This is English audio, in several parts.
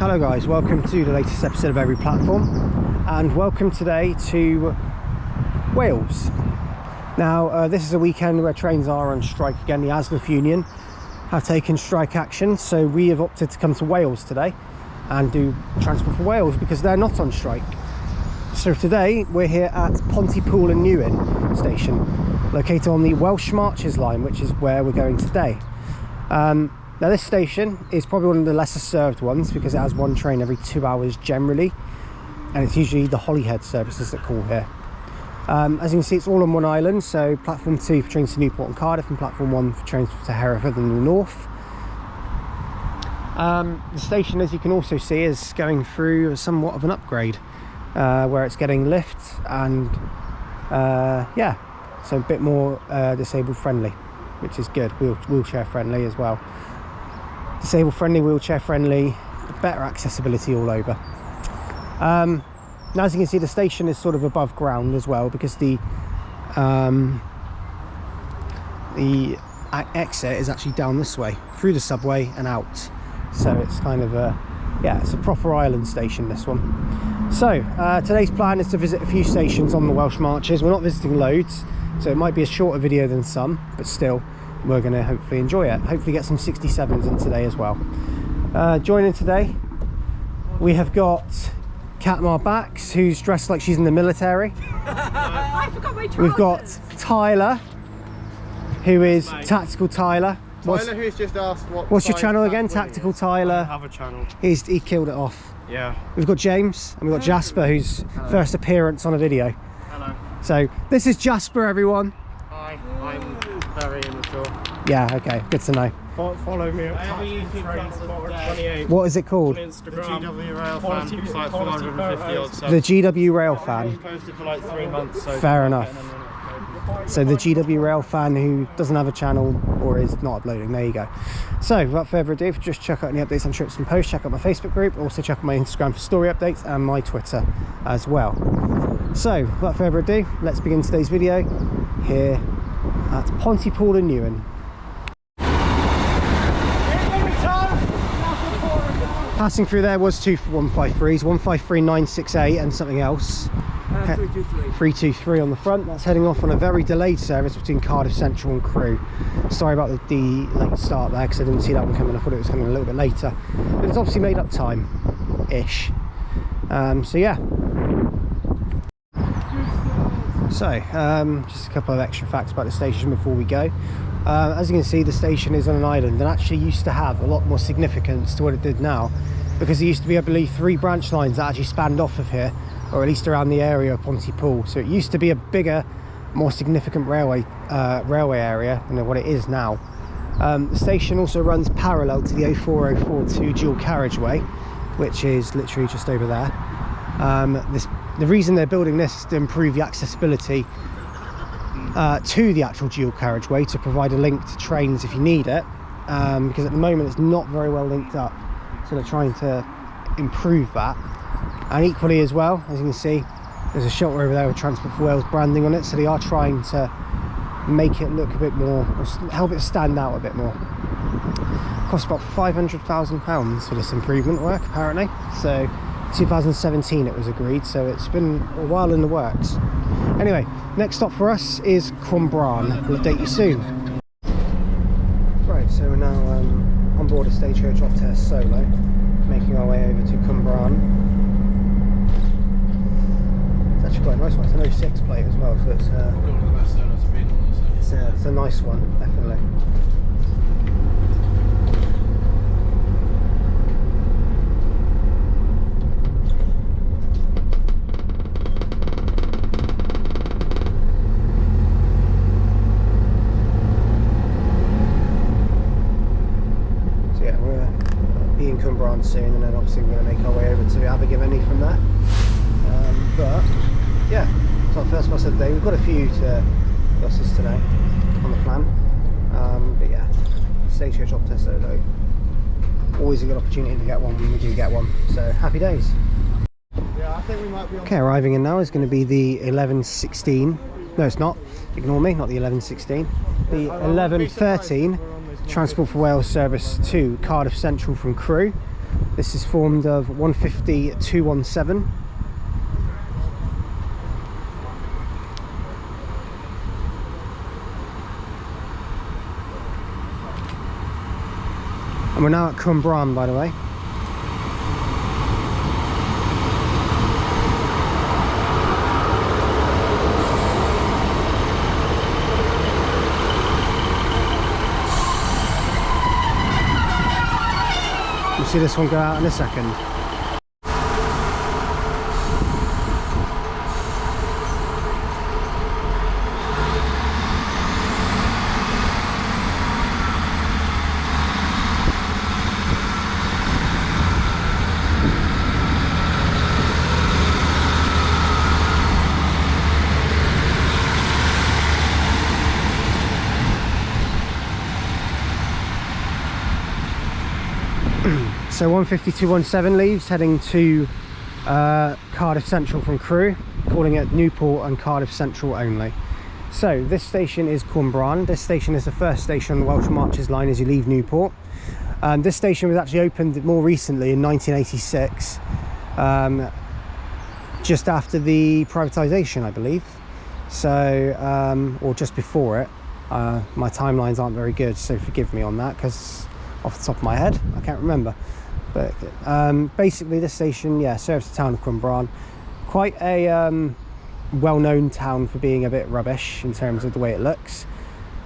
Hello guys, welcome to the latest episode of Every Platform, and welcome today to Wales. Now this is a weekend where trains are on strike again. The ASLEF Union have taken strike action, so we have opted to come to Wales today and do Transport for Wales because they're not on strike. So today we're here at Pontypool New Inn station, located on the Welsh Marches Line, which is where we're going today. Now this station is probably one of the lesser served ones because it has one train every 2 hours generally, and it's usually the Holyhead services that call here. As you can see, it's all on one island, so platform 2 for trains to Newport and Cardiff, and platform 1 for trains to Hereford in the north. The station, as you can also see, is going through somewhat of an upgrade, where it's getting lifts and yeah, so a bit more disabled friendly, which is good. Wheelchair friendly as well. Disabled friendly, wheelchair friendly, better accessibility all over. Now as you can see, the station is sort of above ground as well because the exit is actually down this way through the subway and out, so it's kind of a, yeah, it's a proper island station, this one. So today's plan is to visit a few stations on the Welsh Marches. We're not visiting loads, so it might be a shorter video than some, but still we're going to hopefully enjoy it. Hopefully get some 67s in today as well. Joining today we have got Cat on our backs, who's dressed like she's in the military. I forgot my trousers. We've got Tyler, who is Tactical Tyler. Tyler, who's just asked what's your channel again? Tactical Tyler. I have a channel. He killed it off. Yeah. We've got James and we've got Jasper, whose first appearance on a video. Hello. So this is Jasper, everyone. Hi, I'm very immature. Yeah, okay, good to know. Follow me at Train Spotter 28. What is it called? On Instagram. The GW Rail Fan. It's like 450 odd subs. The GW Rail Fan. I've posted for like 3 months. So Fair enough. So the GW Rail Fan who doesn't have a channel or is not uploading. There you go. So without further ado, just check out any updates on trips and posts. Check out my Facebook group. Also check out my Instagram for story updates and my Twitter as well. So without further ado, let's begin today's video here at Pontypool New Inn. Passing through there was 2 153s, 153.968 and something else. 323 on the front. That's heading off on a very delayed service between Cardiff Central and Crewe. Sorry about the late start there because I didn't see that one coming. I thought it was coming a little bit later, but it's obviously made up time-ish. So yeah. So just a couple of extra facts about the station before we go. As you can see, the station is on an island and actually used to have a lot more significance to what it did now, because there used to be, I believe, 3 branch lines that actually spanned off of here, or at least around the area of Pontypool. So it used to be a bigger, more significant railway area than what it is now. The station also runs parallel to the 04042 dual carriageway, which is literally just over there. The reason they're building this is to improve the accessibility to the actual dual carriageway, to provide a link to trains if you need it, because at the moment it's not very well linked up, so they're trying to improve that. And equally as well, as you can see, there's a shelter over there with Transport for Wales branding on it, so they are trying to make it look a bit more, or help it stand out a bit more. Cost about £500,000 for this improvement work apparently, so 2017 it was agreed, so it's been a while in the works. Anyway, next stop for us is Cwmbran. We'll update you soon. Right, so we're now on board a Stagecoach Optare Solo, making our way over to Cwmbran. It's actually quite a nice one. It's an 06 plate as well, so it's a nice one, definitely. Cwmbran soon, and then obviously we're going to make our way over to Abergavenny from there. But yeah, it's our first bus of the day. We've got a few buses today on the plan, but yeah, Stagecoach Optare Solo, always a good opportunity to get one when we do get one, so happy days. Yeah, I think we might be on. Okay, arriving in now is going to be the 1116. No, it's not. Ignore me, not the 1116. The 1113 Transport for Wales service to Cardiff Central from Crewe. This is formed of 150 217. And we're now at Cwmbran, by the way. You'll see this one go out in a second. So 15217 leaves, heading to Cardiff Central from Crewe, calling it Newport and Cardiff Central only. So this station is Cwmbran. This station is the first station on the Welsh Marches Line as you leave Newport. This station was actually opened more recently in 1986, just after the privatisation, I believe. So, or just before it. My timelines aren't very good, so forgive me on that, because off the top of my head I can't remember. But basically this station, yeah, serves the town of Cwmbran. Quite a well-known town for being a bit rubbish in terms of the way it looks.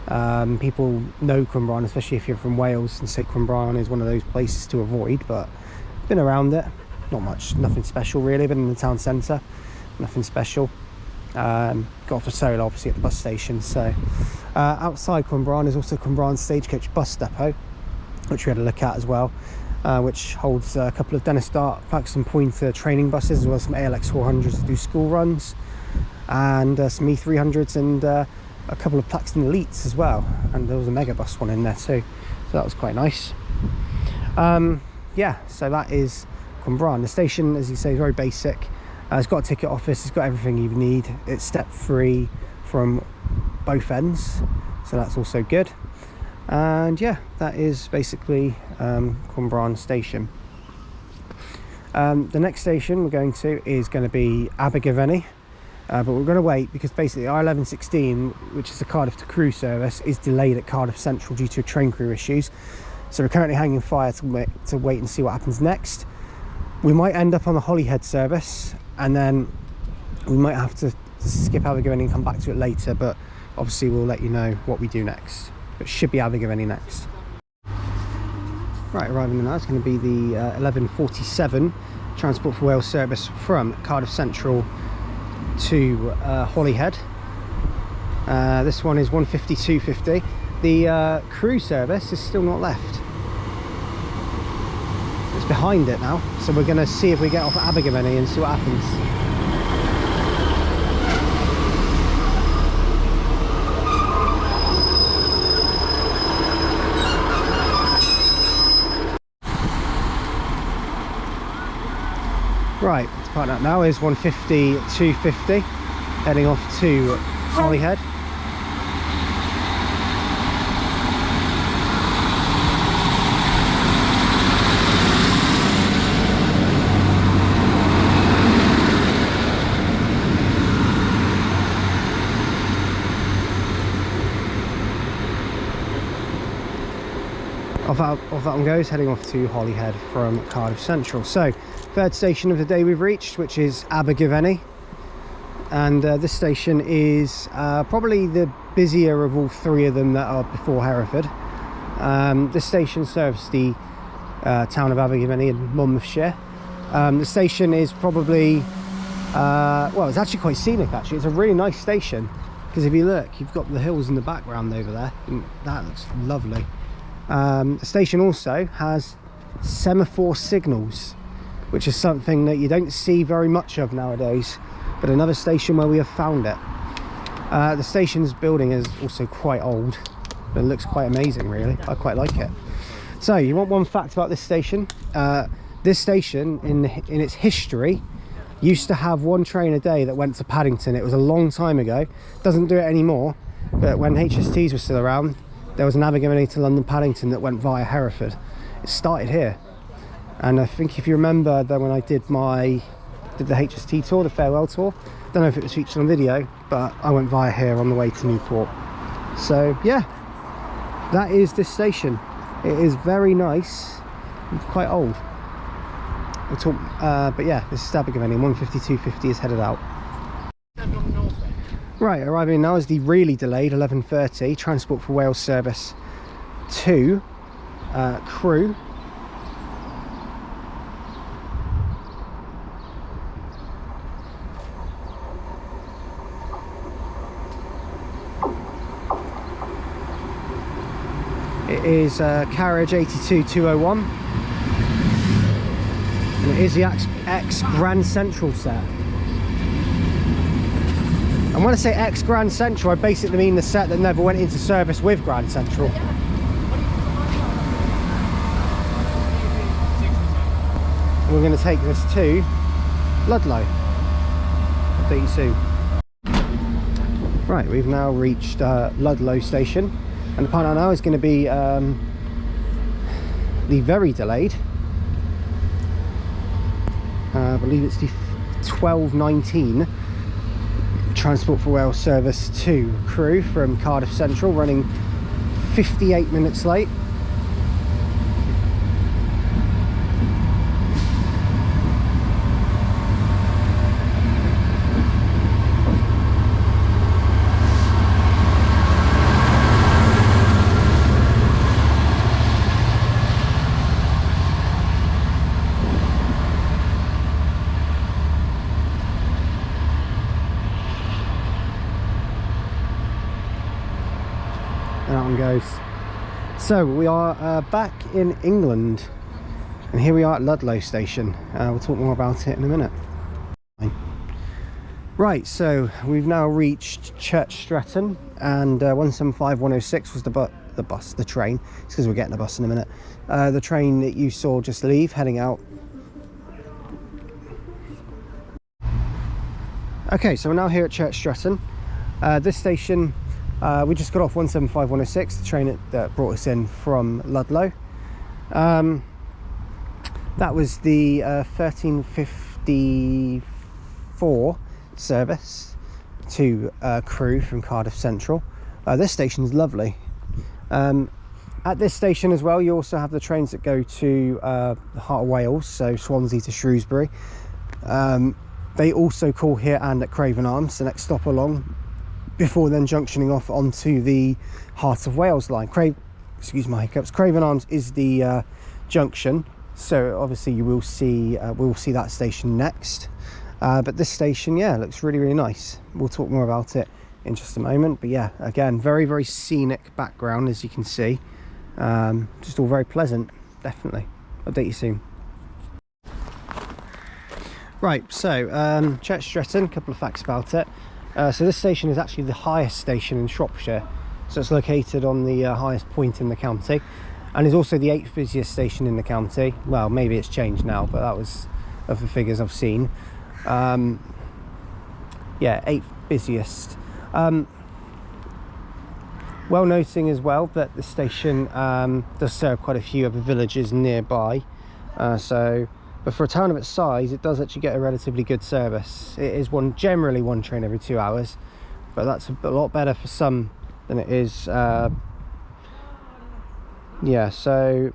People know Cwmbran, especially if you're from Wales, and say Cwmbran is one of those places to avoid, but been around it, not much, nothing special really. Been in the town centre, nothing special. Got off a solo obviously at the bus station. So outside Cwmbran is also Cwmbran Stagecoach bus depot, which we had a look at as well, which holds a couple of Dennis Dart, Paxton Pointer training buses, as well as some ALX 400s to do school runs, and some E300s, and a couple of Paxton Elites as well. And there was a Megabus one in there too, so that was quite nice. Yeah, so that is Cwmbran. The station, as you say, is very basic. It's got a ticket office, it's got everything you need. It's step free from both ends, so that's also good. And yeah, that is basically Cwmbran station. The next station we're going to is going to be Abergavenny, but we're going to wait because basically R1116, which is the Cardiff to Crewe service, is delayed at Cardiff Central due to train crew issues. So we're currently hanging fire to wait and see what happens next. We might end up on the Holyhead service, and then we might have to skip Abergavenny and come back to it later, but obviously we'll let you know what we do next. It should be Abergavenny next. Right, arriving now, it's going to be the 1147 Transport for Wales service from Cardiff Central to Holyhead. This one is 152.50. The Crewe service is still not left. It's behind it now, so we're going to see if we get off at Abergavenny and see what happens. Right, to part that now is 150.250, heading off to Holyhead. Off that one goes, heading off to Holyhead from Cardiff Central. So, third station of the day we've reached, which is Abergavenny. And this station is probably the busier of all three of them that are before Hereford. This station serves the town of Abergavenny in Monmouthshire. The station is probably, well, it's actually quite scenic actually. It's a really nice station, because if you look, you've got the hills in the background over there, and that looks lovely. The station also has semaphore signals, which is something that you don't see very much of nowadays, but another station where we have found it. The station's building is also quite old, but it looks quite amazing really. I quite like it. So you want one fact about this station? This station in its history used to have one train a day that went to Paddington. It was a long time ago, doesn't do it anymore, but when HSTs were still around, there was an Abergavenny to London Paddington that went via Hereford. It started here. And I think if you remember that when I did the HST tour, the farewell tour, don't know if it was featured on video, but I went via here on the way to Newport. So yeah, that is this station. It is very nice. It's quite old. We'll talk, but yeah, this is Abergavenny. 152.50 is headed out. Right, arriving now is the really delayed 11:30 Transport for Wales service to Crewe. It is carriage 82201, and it is the ex Grand Central set. And when I say ex Grand Central, I basically mean the set that never went into service with Grand Central. And we're going to take this to Ludlow. Update you soon. Right, we've now reached Ludlow station, and the partner now is going to be the very delayed, I believe it's the 12:19 Transport for Wales service to Crewe from Cardiff Central, running 58 minutes late. And that one goes. So we are back in England, and here we are at Ludlow station. We'll talk more about it in a minute. Right, so we've now reached Church Stretton, and 175106 was the train. It's because we're getting a bus in a minute. The train that you saw just leave, heading out. Okay, so we're now here at Church Stretton. This station, we just got off 175106, the train that brought us in from Ludlow. That was the 1354 service to Crewe from Cardiff Central. This station is lovely. At this station as well, you also have the trains that go to the heart of Wales, so Swansea to Shrewsbury. They also call here and at Craven Arms, the next stop along, before then junctioning off onto the Heart of Wales line. Excuse my hiccups. Craven Arms is the junction, so obviously you will see we'll see that station next. But this station, yeah, looks really, really nice. We'll talk more about it in just a moment. But yeah, again, very, very scenic background, as you can see. Just all very pleasant, definitely. Update you soon. Right, so Church Stretton, a couple of facts about it. So this station is actually the highest station in Shropshire, so it's located on the highest point in the county, and is also the 8th busiest station in the county. Well, maybe it's changed now, but that was of the figures I've seen. Yeah, 8th busiest. Well noting as well that the station does serve quite a few other villages nearby, but for a town of its size, it does actually get a relatively good service. It is generally one train every 2 hours, but that's a lot better for some than it is. Yeah, so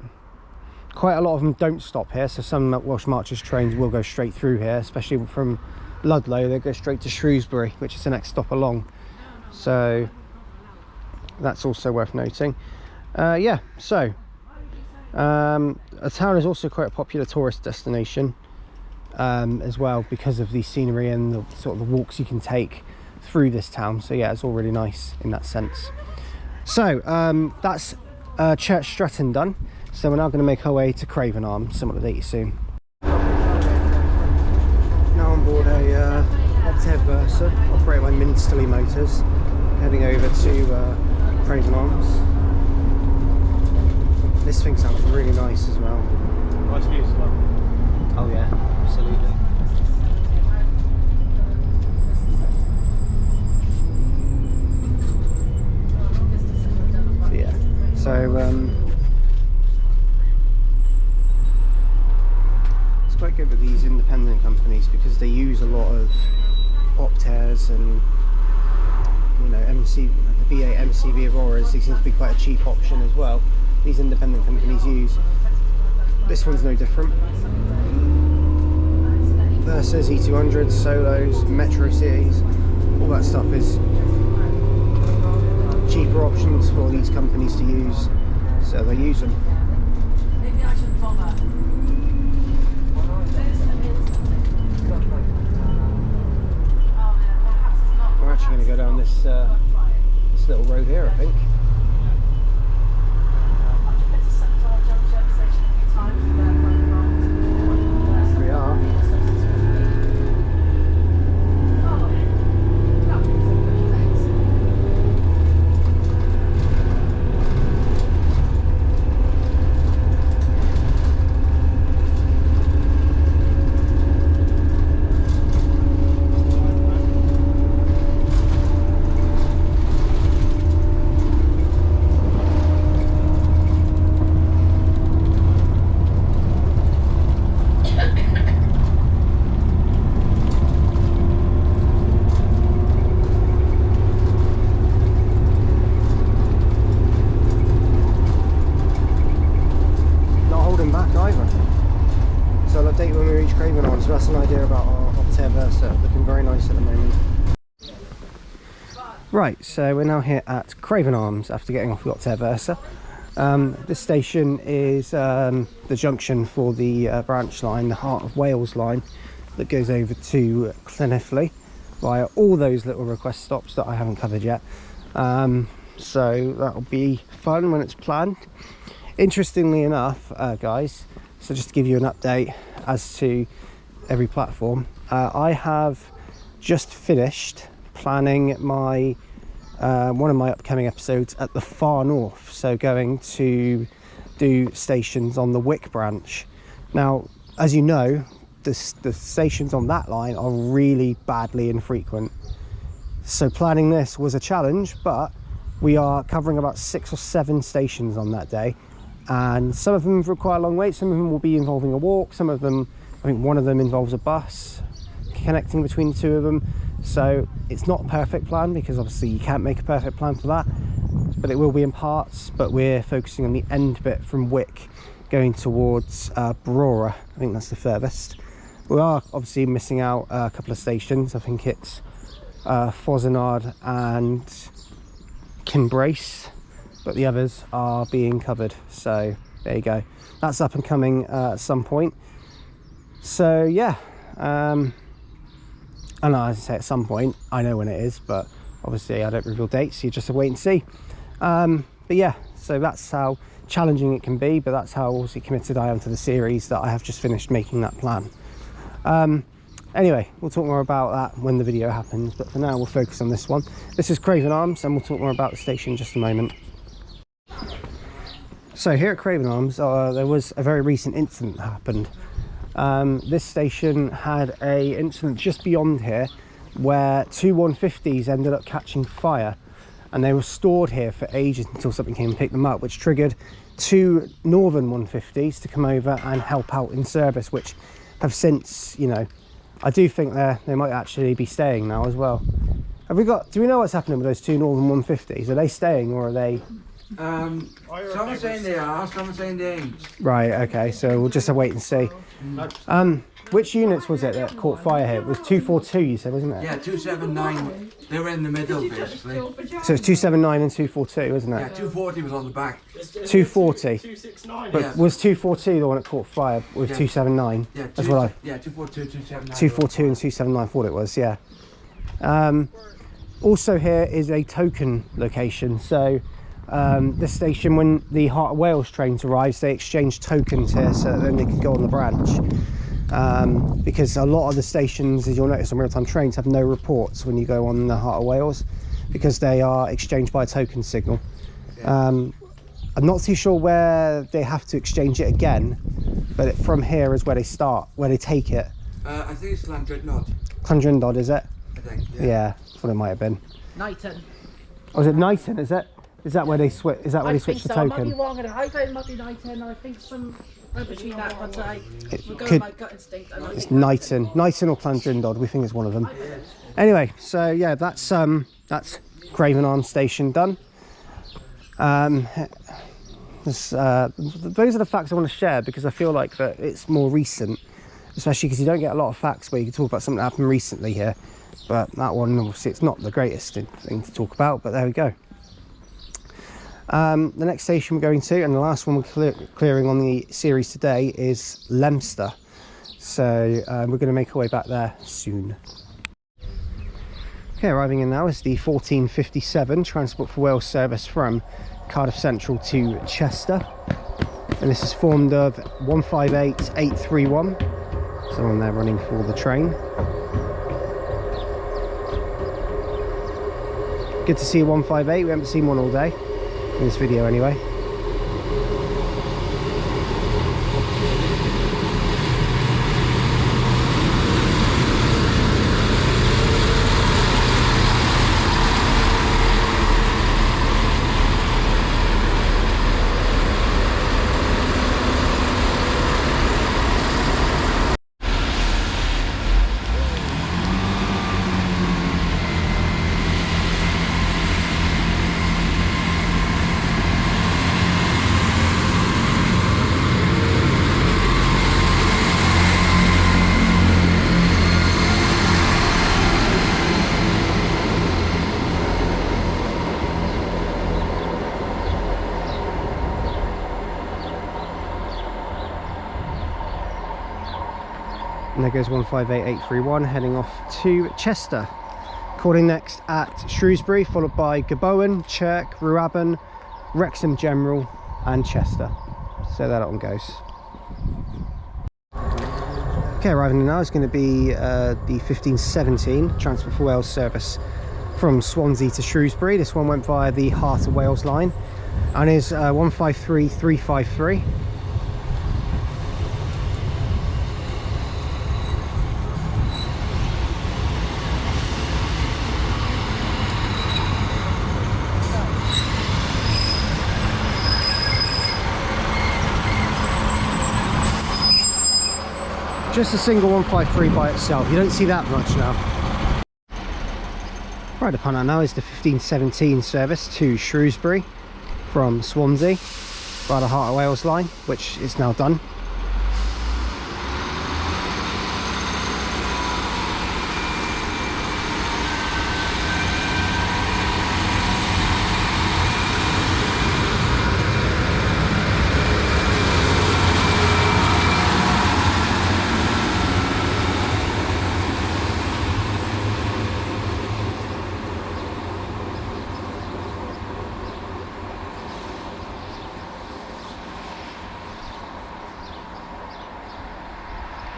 quite a lot of them don't stop here. So some Welsh Marches trains will go straight through here, especially from Ludlow. They go straight to Shrewsbury, which is the next stop along. So that's also worth noting. Yeah, so a town is also quite a popular tourist destination as well, because of the scenery and the sort of the walks you can take through this town. So yeah, it's all really nice in that sense. So that's Church Stretton done. So we're now going to make our way to Craven Arms, and we'll update you soon. Now on board a Octave Versa operated by Minsterly Motors, heading over to Craven Arms. This thing sounds really nice as well. Nice views as well. Oh yeah, absolutely. Yeah, so good with these independent companies because they use a lot of Optairs and, you know, the BA MCV Auroras. These seem to be quite a cheap option as well. These independent companies use. This one's no different. Versas, E200s, Solos, Metro Cities, all that stuff is cheaper options for these companies to use, so they use them. We're actually going to go down this little road here, I think. We are. So I'll update you when we reach Craven Arms. So that's an idea about our Optair Versa. Looking very nice at the moment. Right, so we're now here at Craven Arms after getting off the Optair Versa. This station is the junction for the branch line, the Heart of Wales line, that goes over to Llanelli via all those little request stops that I haven't covered yet. So that'll be fun when it's planned. Interestingly enough, guys, so just to give you an update as to every platform, I have just finished planning my one of my upcoming episodes at the far north, so going to do stations on the Wick branch. Now, as you know, the stations on that line are really badly infrequent, so planning this was a challenge, but we are covering about 6 or 7 stations on that day, and some of them require long waits, some of them will be involving a walk, some of them, I think one of them involves a bus connecting between the 2 of them. So it's not a perfect plan because obviously you can't make a perfect plan for that, but it will be in parts. But we're focusing on the end bit from Wick going towards Brora. I think that's the furthest. We are obviously missing out a couple of stations. I think it's Fozenard and Kinbrace, but the others are being covered. So there you go, that's up and coming at some point. So yeah, I know, as I say, at some point, I know when it is, but obviously I don't reveal dates, so you just have to wait and see. But yeah, so that's how challenging it can be, but that's how also committed I am to the series that I have just finished making that plan. Anyway, we'll talk more about that when the video happens, but for now we'll focus on this one. This is Craven Arms, and we'll talk more about the station in just a moment. So here at Craven Arms, there was a very recent incident that happened. This station had a incident just beyond here where 2 150s ended up catching fire, and they were stored here for ages until something came and picked them up, which triggered 2 Northern 150s to come over and help out in service, which have since, you know, I do think they might actually be staying now as well. Have we got, do we know what's happening with those 2 Northern 150s? Are they staying or are they? Some are saying they are, some are saying they ain't. Right, okay, so we'll just wait and see. Which units was it that caught fire here? It was 242, you said, wasn't it? Yeah, 279. They were in the middle, basically. So it's 279 and 242, isn't it? Yeah, 240 was on the back. 240. 269. But Yeah. was 242 the one that caught fire with Yeah. 279? Yeah, That's what I. Yeah, 242, 279. 242 and 279, I thought it was, yeah. Also here is a token location. So this station, when the Heart of Wales trains arrives, they exchange tokens here so that then they can go on the branch. Because a lot of the stations, as you'll notice on real-time trains, have no reports when you go on the Heart of Wales because they are exchanged by a token signal. I'm not too sure where they have to exchange it again, but from here is where they start, where they take it. I think it's Llandrindod. Llandrindod, is it? I think. Yeah, that's what it might have been. Knighton. Oh, is it Knighton, is it? Is that where they switch? Is that where they switch the token? I might be wrong. I thought it might be Knighton. I think some between that, but we're going could, by gut instinct. It's Knighton or Clandrindod. We think it's one of them. Anyway, so yeah, that's Craven Arms station done. Those are the facts I want to share, because I feel like that it's more recent, especially because you don't get a lot of facts where you can talk about something that happened recently here. But that one, obviously, it's not the greatest thing to talk about, but there we go. The next station we're going to, and the last one we're clearing on the series today, is Leominster. So we're going to make our way back there soon. Okay, arriving in now is the 1457 Transport for Wales service from Cardiff Central to Chester. And this is formed of 158831. Someone there running for the train. Good to see a 158. We haven't seen one all day, in this video anyway. And there goes 158831 heading off to Chester. Calling next at Shrewsbury, followed by Gabowen, Chirk, Rhuaben, Wrexham General and Chester. So that one goes. Okay, arriving now is going to be the 1517 Transport for Wales service from Swansea to Shrewsbury. This one went via the Heart of Wales line and is 153353. Just a single 153 by itself. You don't see that much now. Right upon that now is the 1517 service to Shrewsbury from Swansea by the Heart of Wales line, which is now done.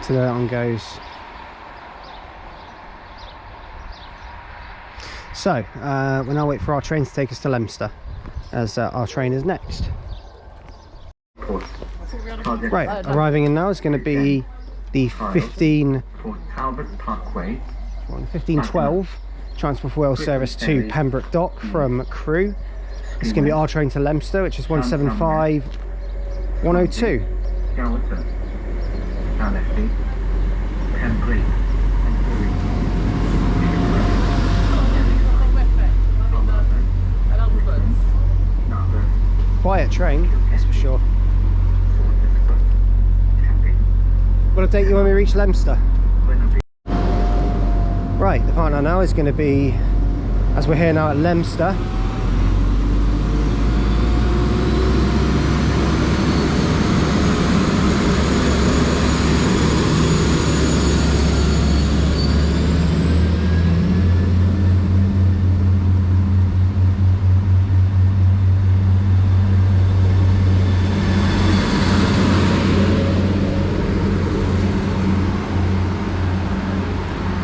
So there that one goes. So we'll now wait for our train to take us to Leominster, as our train is next. Right, arriving in now is going to be the 1512 Transport for Wales service to Pembroke Dock from Crewe. It's going to be our train to Leominster, which is 175102. Quiet train, that's for sure. Will take you when we reach Leominster. Right, the partner now is going to be, as we're here now at Leominster,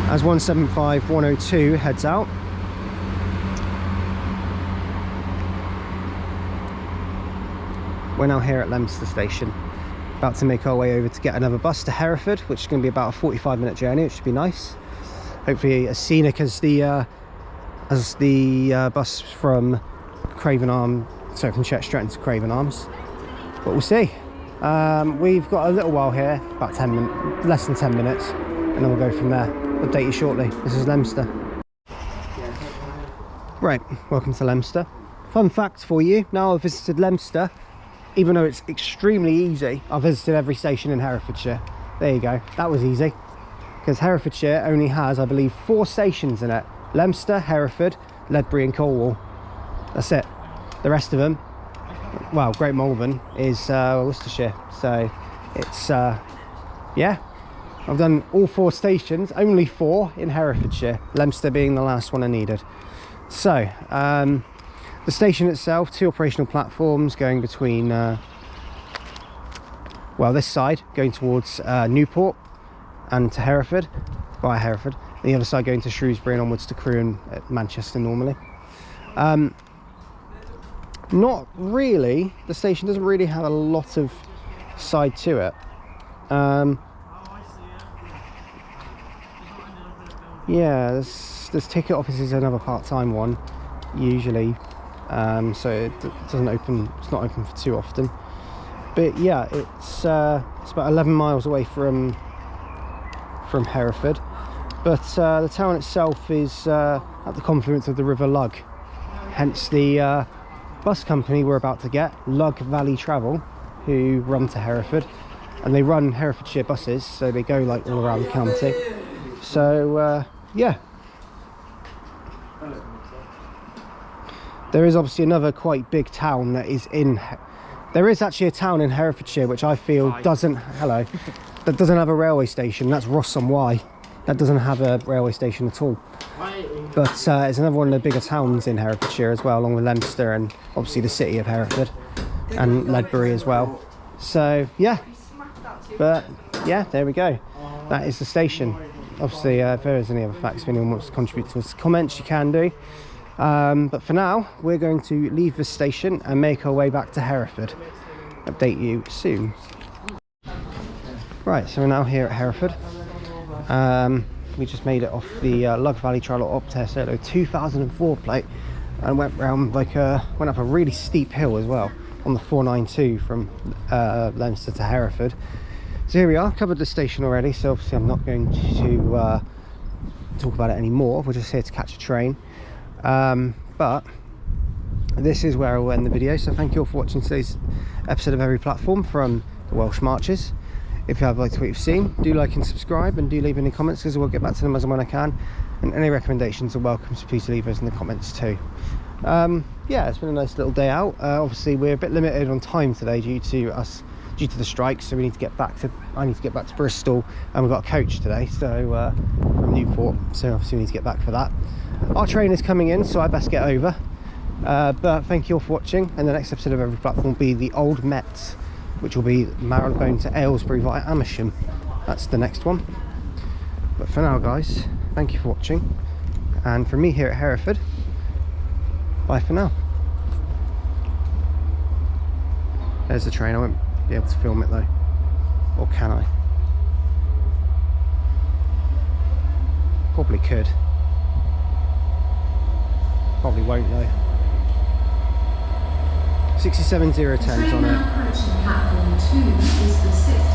as 175102 heads out. We're now here at Leominster station, about to make our way over to get another bus to Hereford, which is going to be about a 45-minute journey, which should be nice. Hopefully as scenic as the bus from Craven Arms, so from Church Stretton to Craven Arms, but we'll see. We've got a little while here, about 10 minutes, less than 10 minutes, and then we'll go from there. Update you shortly. This is Leominster. Right, welcome to Leominster. Fun fact for you, now I've visited Leominster, even though it's extremely easy, I've visited every station in Herefordshire. There you go, that was easy. Because Herefordshire only has, I believe, 4 stations in it. Leominster, Hereford, Ledbury and Cornwall. That's it. The rest of them, well, Great Malvern is Worcestershire. So it's, yeah. I've done all 4 stations, only 4 in Herefordshire. Leominster being the last one I needed. So, the station itself, 2 operational platforms going between, well, this side going towards Newport and to Hereford, via Hereford. The other side going to Shrewsbury and onwards to Crewe and Manchester normally. Not really, the station doesn't really have a lot of side to it. Yeah, there's ticket offices, another part-time one usually, so it doesn't open, it's not open for too often. But yeah, it's about 11 miles away from Hereford, but the town itself is at the confluence of the River Lug, hence the bus company we're about to get, Lug Valley Travel, who run to Hereford, and they run Herefordshire buses, so they go like all around the county. So yeah, there is obviously another quite big town that is in, there is actually a town in Herefordshire which I feel doesn't, hello, that doesn't have a railway station. That's Ross-on-Wye. That doesn't have a railway station at all. But it's another one of the bigger towns in Herefordshire as well, along with Leominster and obviously the city of Hereford and Ledbury as well. So yeah, but yeah, there we go. That is the station. Obviously, if there is any other facts, if anyone wants to contribute to the comments, you can do. But for now, we're going to leave this station and make our way back to Hereford. Update you soon. Right, so we're now here at Hereford. We just made it off the Lug Valley Travel up to Solo 2004 plate and went round like went up a really steep hill as well on the 492 from Leominster to Hereford. So here we are, covered the station already, so obviously I'm not going to talk about it anymore. We're just here to catch a train. But this is where I'll end the video, so thank you all for watching today's episode of Every Platform from the Welsh Marches. If you have liked what you've seen, do like and subscribe, and do leave any comments because we'll get back to them as and when I can. And any recommendations are welcome, so please leave those in the comments too. Yeah, it's been a nice little day out. Obviously we're a bit limited on time today due to the strikes, so we need to get back to, I need to get back to Bristol, and we've got a coach today, so from Newport, so obviously we need to get back for that. Our train is coming in, so I best get over. But thank you all for watching, and the next episode of Every Platform will be the Old Met, which will be Marylebone to Aylesbury via Amersham. That's the next one. But for now guys, thank you for watching, and from me here at Hereford, bye for now. There's the train. I won't be able to film it though, or can I? Probably could, probably won't though. 67010's on it. Platform 2 is the 6th